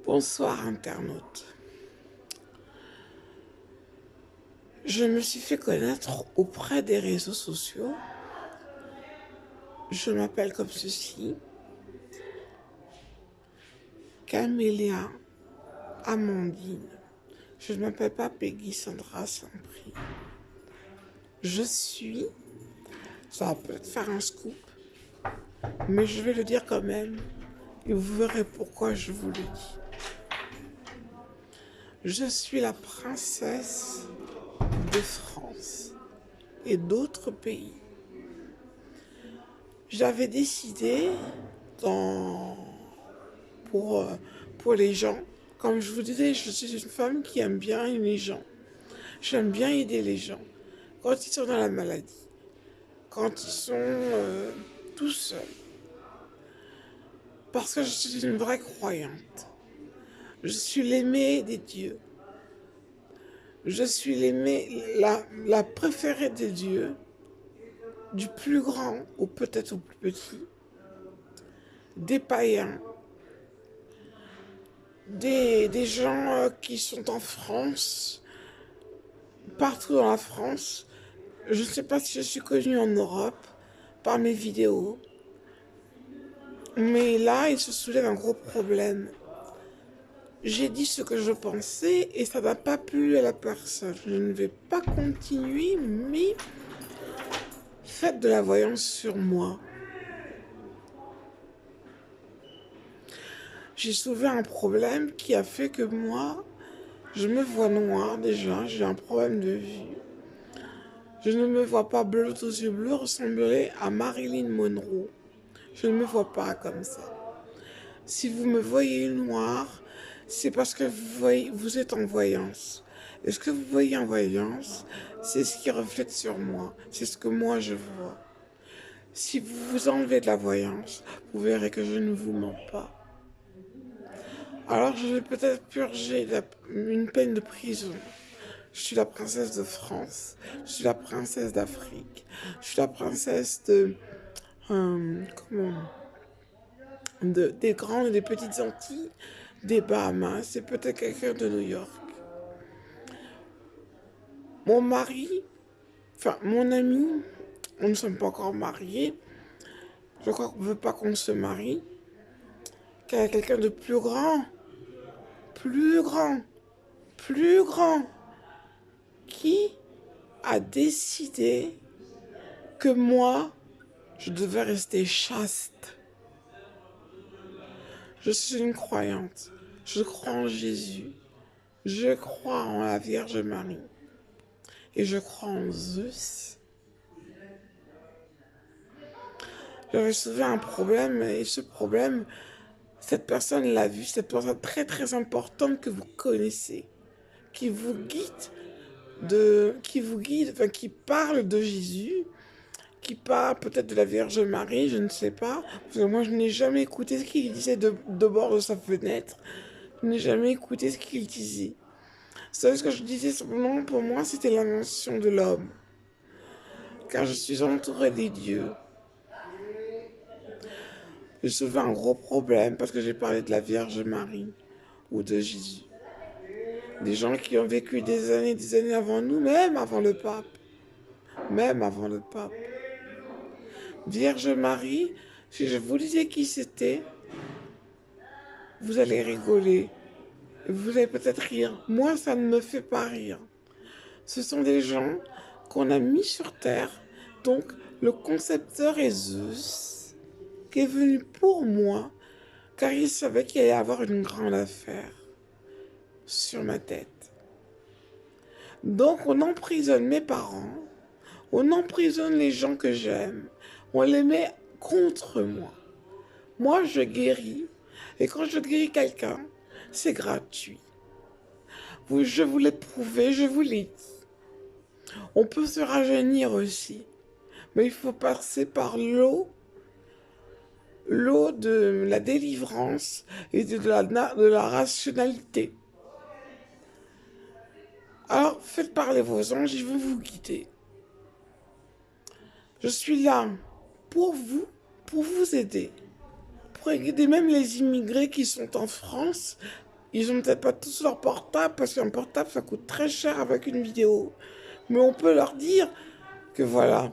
Bonsoir internaute. Je me suis fait connaître auprès des réseaux sociaux. Je m'appelle comme ceci, Camélia Amandine. Je ne m'appelle pas Peggy Sandra Saint-Prix. Je suis, ça va peut-être faire un scoop, mais je vais le dire quand même, et vous verrez pourquoi je vous le dis. Je suis la princesse de France et d'autres pays. J'avais décidé pour, euh, pour les gens, comme je vous disais, je suis une femme qui aime bien les gens. J'aime bien aider les gens quand ils sont dans la maladie, quand ils sont tout seuls. Parce que je suis une vraie croyante. Je suis l'aimée des dieux. Je suis l'aimée, la préférée des dieux, du plus grand ou peut-être au plus petit, des païens, des gens qui sont en France, partout dans la France. Je ne sais pas si je suis connue en Europe par mes vidéos, mais là, il se soulève un gros problème. J'ai dit ce que je pensais et ça n'a pas plu à la personne. Je ne vais pas continuer, mais faites de la voyance sur moi. J'ai soulevé un problème qui a fait que moi, je me vois noire déjà, j'ai un problème de vue. Je ne me vois pas bleue aux yeux bleus ressembler à Marilyn Monroe. Je ne me vois pas comme ça. Si vous me voyez noire, c'est parce que vous êtes en voyance. Et ce que vous voyez en voyance, c'est ce qui reflète sur moi. C'est ce que moi je vois. Si vous vous enlevez de la voyance, vous verrez que je ne vous mens pas. Alors je vais peut-être purger une peine de prison. Je suis la princesse de France. Je suis la princesse d'Afrique. Je suis la princesse de... comment des grandes et des petites Antilles, des Bahamas, c'est peut-être quelqu'un de New York. Mon mari, enfin mon ami, on ne sommes pas encore mariés, je crois qu'on ne veut pas qu'on se marie, qu'il y a quelqu'un de plus grand, plus grand, plus grand, qui a décidé que moi, je devais rester chaste. Je suis une croyante, je crois en Jésus, je crois en la Vierge Marie. Et je crois en Zeus. J'avais soulevé un problème et ce problème, cette personne l'a vu, cette personne très très importante que vous connaissez, qui vous enfin qui parle de Jésus, qui parle peut-être de la Vierge Marie, je ne sais pas, parce que moi je n'ai jamais écouté ce qu'il disait de bord de sa fenêtre, je n'ai jamais écouté ce qu'il disait. Ce que je disais simplement pour moi, c'était l'invention de l'homme, car je suis entourée des dieux. J'ai soulevé un gros problème parce que j'ai parlé de la Vierge Marie ou de Jésus. Des gens qui ont vécu des années avant nous, même avant le pape. Même avant le pape. Vierge Marie, si je vous disais qui c'était, vous allez rigoler. Vous allez peut-être rire. Moi, ça ne me fait pas rire. Ce sont des gens qu'on a mis sur Terre. Donc, le concepteur est Zeus, qui est venu pour moi, car il savait qu'il allait y avoir une grande affaire sur ma tête. Donc on emprisonne mes parents, on emprisonne les gens que j'aime, on les met contre moi. Moi je guéris, et quand je guéris quelqu'un, c'est gratuit. Je vous l'ai prouvé, je vous l'ai dit. On peut se rajeunir aussi, mais il faut passer par l'eau de la délivrance et de la rationalité. Alors, faites parler vos anges, je vais vous guider. Je suis là pour vous aider, pour aider même les immigrés qui sont en France, Ils ont peut-être pas tous leur portable, parce qu'un portable, ça coûte très cher avec une vidéo. Mais on peut leur dire que voilà,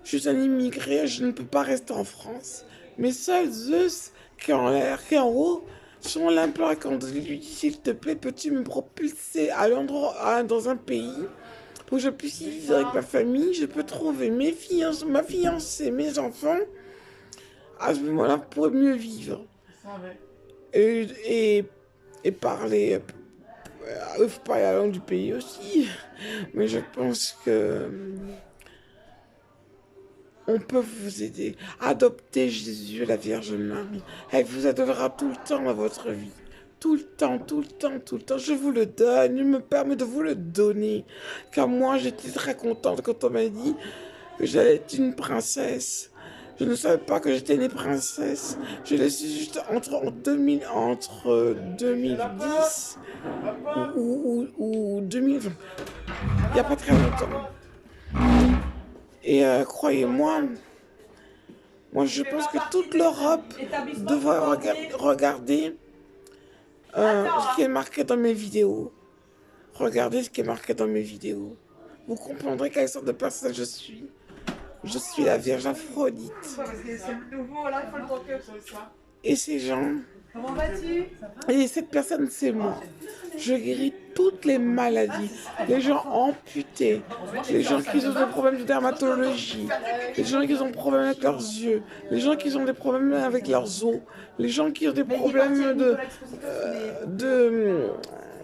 je suis un immigré, je ne peux pas rester en France. Mais seuls Zeus, qui est en l'air, qui est en haut, sont l'implore quand il lui dit, s'il te plaît, peux-tu me propulser à l'endroit, dans un pays où je puisse y vivre avec ma famille, je peux trouver ma fiancée, mes enfants, à ce moment-là, pour mieux vivre. Et, et, et parler, faut parler la langue du pays aussi. Mais je pense que on peut vous aider. Adoptez Jésus, la Vierge Marie. Elle vous aidera tout le temps dans votre vie. Tout le temps, tout le temps, tout le temps. Je vous le donne. Je me permets de vous le donner. Car moi, j'étais très contente quand on m'a dit que j'allais être une princesse. Je ne savais pas que j'étais née princesse. Je l'ai su juste entre 2010 ou 2020. Il n'y a pas très longtemps. Et croyez-moi, moi je pense que toute l'Europe devrait regarder ce qui est marqué dans mes vidéos. Regardez ce qui est marqué dans mes vidéos. Vous comprendrez quelle sorte de personne je suis. Je suis la Vierge Aphrodite. Et ces gens... Comment vas-tu? Et cette personne, c'est moi. Je guéris toutes les maladies. Les gens amputés, les gens qui ont des problèmes de dermatologie, les gens qui ont des problèmes avec leurs yeux, les gens qui ont des problèmes avec leurs os, les gens qui ont des problèmes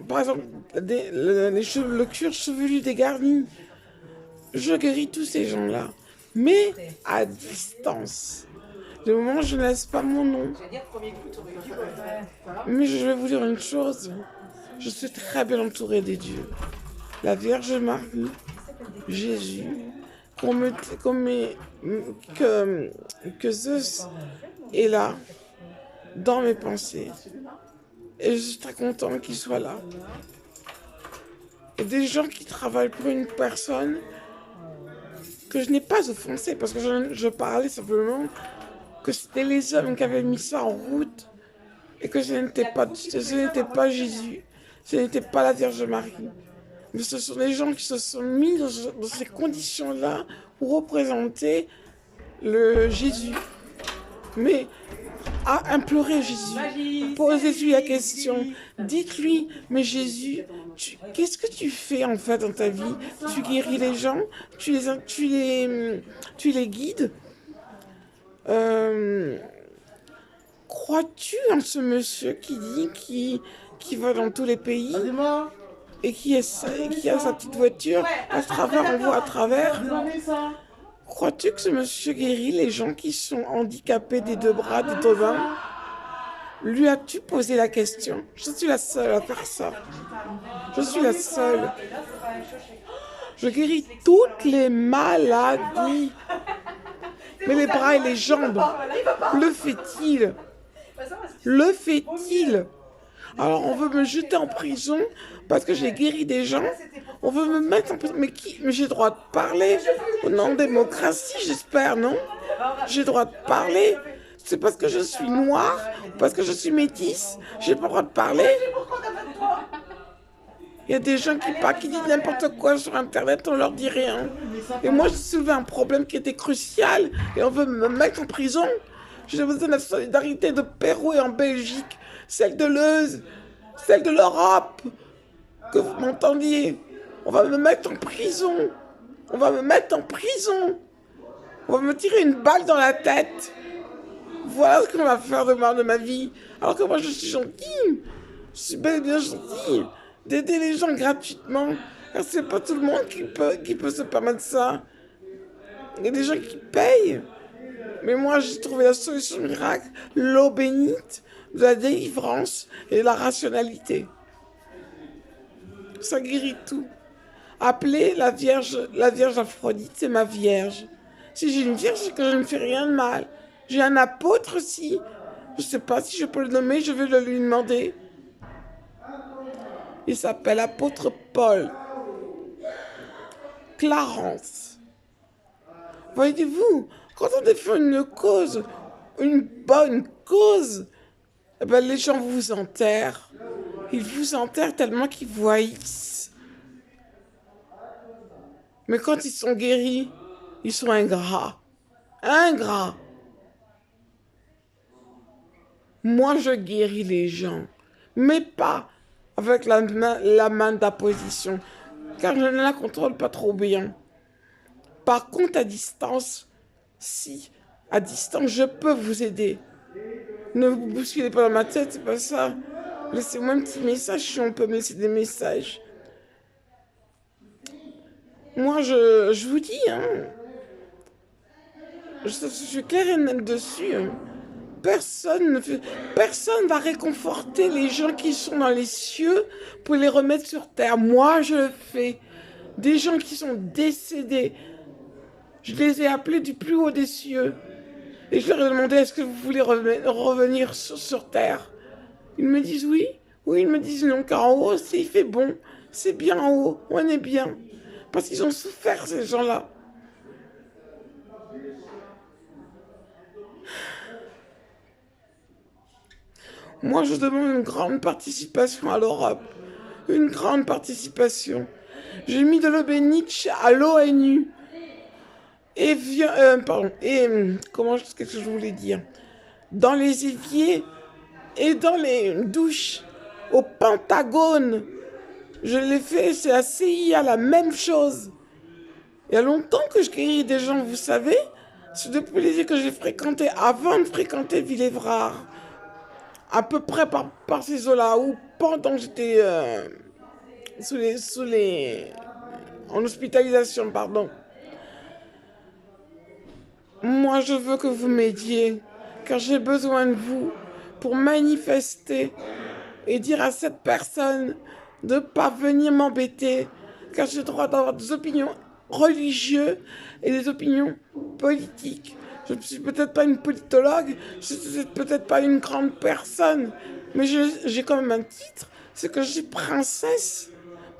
par exemple, le cuir chevelu dégarni. Je guéris tous ces gens-là, mais à distance. Du moment où je ne laisse pas mon nom. Mais je vais vous dire une chose. Je suis très bien entourée des dieux. La Vierge Marie, Jésus, que Zeus est là, dans mes pensées. Et je suis très content qu'il soit là. Et des gens qui travaillent pour une personne que je n'ai pas offensée, parce que je parlais simplement que c'était les hommes qui avaient mis ça en route et que ce n'était pas Jésus, ce n'était pas la Vierge Marie. Mais ce sont les gens qui se sont mis dans ces conditions-là pour représenter le Jésus. Mais à implorer Jésus, posez-lui la question, dites-lui, mais Jésus, qu'est-ce que tu fais en fait dans ta vie? Tu guéris les gens, tu les guides. Crois-tu en ce monsieur qui dit qui va dans tous les pays et qui a sa petite voiture, à travers, on voit à travers? Crois-tu que ce monsieur guérit les gens qui sont handicapés des deux bras, des deux mains? Lui as-tu posé la question? Je suis la seule à faire ça. Je suis la seule. Je guéris toutes les maladies. Mais les bras et les jambes, le fait-il? Le fait-il? Alors on veut me jeter en prison parce que j'ai guéri des gens? On veut me mettre en prison? Mais j'ai le droit de parler? Au nom de démocratie, j'espère, non? J'ai le droit de parler? C'est parce que je suis noire? Parce que je suis métisse? J'ai pas le droit de parler? Il y a des gens qui disent n'importe quoi sur Internet, on leur dit rien. Et moi, j'ai soulevé un problème qui était crucial et on veut me mettre en prison. J'ai besoin de la solidarité de Pérou et en Belgique, celle de l'Euse, celle de l'Europe. Que vous m'entendiez. On va me mettre en prison. On va me mettre en prison. On va me tirer une balle dans la tête. Voilà ce qu'on va faire demain de ma vie. Alors que moi, je suis gentille. Je suis bel et bien gentille. D'aider les gens gratuitement. Car c'est pas tout le monde qui peut se permettre ça. Il y a des gens qui payent. Mais moi, j'ai trouvé la solution miracle, l'eau bénite, de la délivrance et de la rationalité. Ça guérit tout. Appelez la Vierge Aphrodite, c'est ma Vierge. Si j'ai une Vierge, c'est que je ne fais rien de mal. J'ai un apôtre aussi. Je ne sais pas si je peux le nommer, je vais le lui demander. Il s'appelle apôtre Paul. Clarence. Voyez-vous, quand on défend une cause, une bonne cause, eh ben, les gens vous enterrent. Ils vous enterrent tellement qu'ils vous haïssent. Mais quand ils sont guéris, ils sont ingrats. Ingrats. Moi, je guéris les gens, mais pas avec la main d'apposition, car je ne la contrôle pas trop bien. Par contre, à distance, si, à distance, je peux vous aider. Ne vous bousculez pas dans ma tête, c'est pas ça. Laissez-moi un petit message si on peut me laisser des messages. Moi, je vous dis, hein, je suis clair et net dessus. Hein. Personne va réconforter les gens qui sont dans les cieux pour les remettre sur terre. Moi, je le fais. Des gens qui sont décédés, je les ai appelés du plus haut des cieux. Et je leur ai demandé, est-ce que vous voulez revenir sur terre? Ils me disent oui. Oui, ils me disent non, car en haut, il fait bon. C'est bien en haut, on est bien. Parce qu'ils ont souffert, ces gens-là. Moi, je demande une grande participation à l'Europe. Une grande participation. J'ai mis de l'eau bénite à l'ONU. Et pardon, et qu'est-ce que je voulais dire? Dans les éviers et dans les douches, au Pentagone. Je l'ai fait, c'est la CIA, la même chose. Il y a longtemps que je guéris des gens, vous savez. C'est depuis les lieux que j'ai fréquenté avant de fréquenter Villévrard. À peu près par ces eaux-là, ou pendant que j'étais en hospitalisation, pardon. Moi, je veux que vous m'aidiez, car j'ai besoin de vous pour manifester et dire à cette personne de ne pas venir m'embêter, car j'ai le droit d'avoir des opinions religieuses et des opinions politiques. Je ne suis peut-être pas une politologue, je ne suis peut-être pas une grande personne, mais j'ai quand même un titre, c'est que je suis princesse,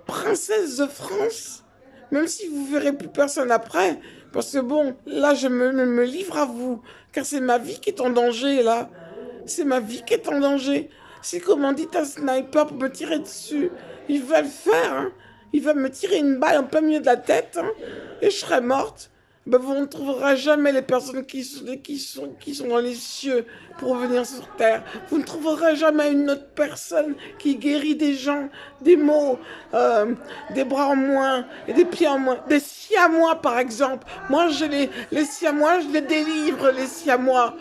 princesse de France. Même si vous verrez plus personne après, parce que bon, là je me livre à vous, car c'est ma vie qui est en danger là. C'est ma vie qui est en danger. Si comment dit un sniper pour me tirer dessus, il va le faire. Hein. Il va me tirer une balle en plein milieu de la tête hein, et je serai morte. Ben, vous ne trouverez jamais les personnes qui sont dans les cieux pour venir sur terre. Vous ne trouverez jamais une autre personne qui guérit des gens, des maux, des bras en moins et des pieds en moins. Des siamois par exemple. Moi, les siamois, je les délivre, les siamois.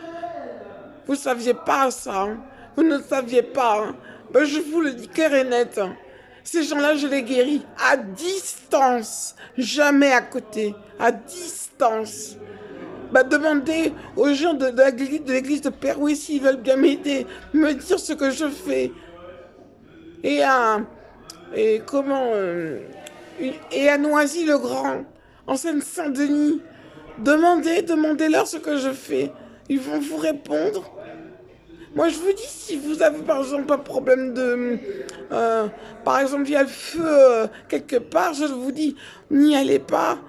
Vous ne saviez pas ça. Hein. Vous ne saviez pas. Hein. Ben, je vous le dis clair et net. Hein. Ces gens-là, je les guéris à distance, jamais à côté, à distance. Bah, demandez aux gens de l'église de Péroué s'ils veulent bien m'aider, me dire ce que je fais. Et à, et comment, et à Noisy-le-Grand, en Seine-Saint-Denis, demandez-leur ce que je fais. Ils vont vous répondre. Moi, je vous dis, si vous avez par exemple un problème de... par exemple, il y a le feu quelque part, je vous dis, n'y allez pas,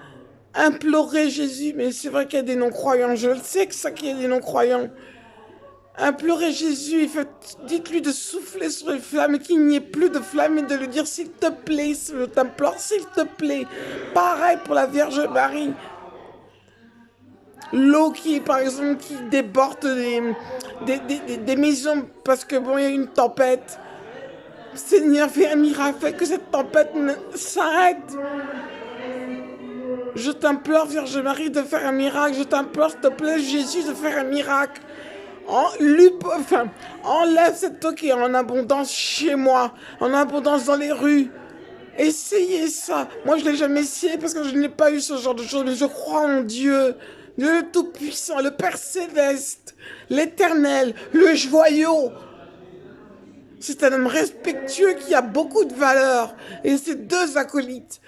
implorez Jésus. Mais c'est vrai qu'il y a des non-croyants, je le sais que ça qu'il y a des non-croyants. Implorez Jésus, dites-lui de souffler sur les flammes et qu'il n'y ait plus de flammes et de lui dire, s'il te plaît, je t'implore, s'il te plaît. Pareil pour la Vierge Marie. L'eau qui, par exemple, qui déborde des maisons parce que bon, il y a une tempête. Seigneur, fais un miracle, fais que cette tempête s'arrête. Je t'implore, Vierge Marie, de faire un miracle. Je t'implore, s'il te plaît, Jésus, de faire un miracle. Enlève cette eau qui est en abondance chez moi, en abondance dans les rues. Essayez ça. Moi, je ne l'ai jamais essayé parce que je n'ai pas eu ce genre de choses, mais je crois en Dieu. Dieu le Tout-Puissant, le Père Céleste, l'Éternel, le Joyau. C'est un homme respectueux qui a beaucoup de valeur. Et ces deux acolytes.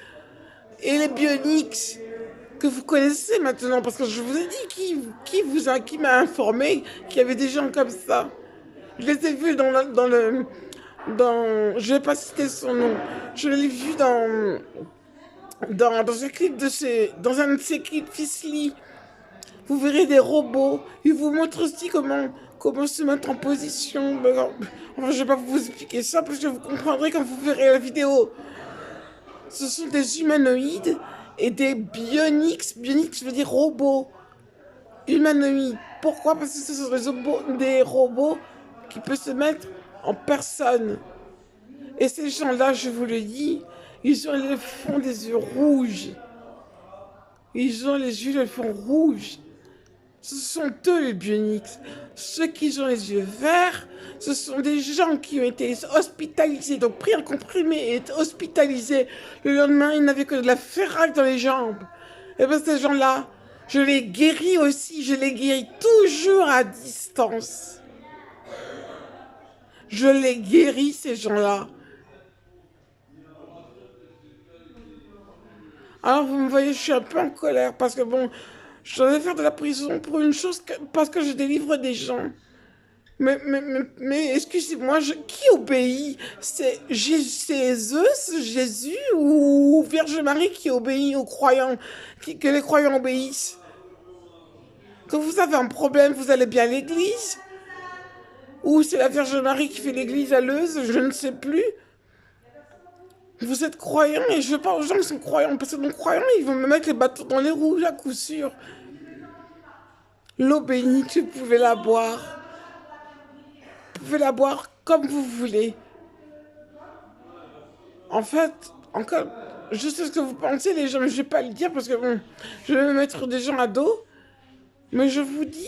Et les Bionics, que vous connaissez maintenant, parce que je vous ai dit qui m'a informé qu'il y avait des gens comme ça. Je les ai vus je vais pas citer son nom. Je l'ai vu dans un clip dans un de ses clips Fisly. Vous verrez des robots. Ils vous montrent aussi comment se mettre en position. Enfin, je ne vais pas vous expliquer ça parce que vous comprendrez quand vous verrez la vidéo. Ce sont des humanoïdes et des bionics. Bionics, je veux dire robots. Humanoïdes. Pourquoi? Parce que ce sont des robots qui peuvent se mettre en personne. Et ces gens-là, je vous le dis, ils ont le fond des yeux rouges. Ils ont les yeux, le fond rouge. Ce sont eux les bionics. Ceux qui ont les yeux verts, ce sont des gens qui ont été hospitalisés, donc pris un comprimé et été hospitalisés. Le lendemain, ils n'avaient que de la ferraille dans les jambes. Et bien ces gens-là, je les guéris aussi, je les guéris toujours à distance. Je les guéris, ces gens-là. Alors vous me voyez, je suis un peu en colère parce que bon, je devais faire de la prison pour une chose, parce que je délivre des gens. Mais excusez-moi, qui obéit? C'est Zeus, Jésus ou Vierge Marie qui obéit aux croyants, que les croyants obéissent? Quand vous avez un problème, vous allez bien à l'église? Ou c'est la Vierge Marie qui fait l'église à Leuze? Je ne sais plus. Vous êtes croyants et je parle aux gens qui sont croyants, parce que non croyants, ils vont me mettre les bâtons dans les roues à coup sûr. L'eau bénite, vous pouvez la boire. Vous pouvez la boire comme vous voulez. En fait, encore, je sais ce que vous pensez, les gens, mais je vais pas le dire parce que bon, je vais me mettre des gens à dos. Mais je vous dis,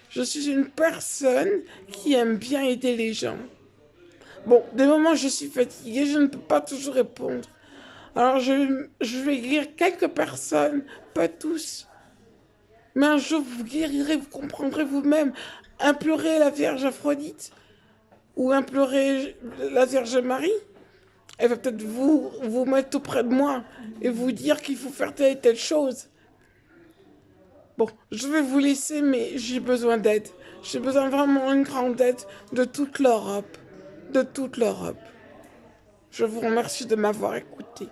je suis une personne qui aime bien aider les gens. Bon, des moments je suis fatiguée, je ne peux pas toujours répondre. Alors je vais guérir quelques personnes, pas tous. Mais un jour vous guérirez, vous comprendrez vous-même. Implorez la Vierge Aphrodite ou implorez la Vierge Marie. Elle va peut-être vous mettre auprès de moi et vous dire qu'il faut faire telle et telle chose. Bon, je vais vous laisser, mais j'ai besoin d'aide. J'ai besoin vraiment d'une grande aide de toute l'Europe. De toute l'Europe. Je vous remercie de m'avoir écouté.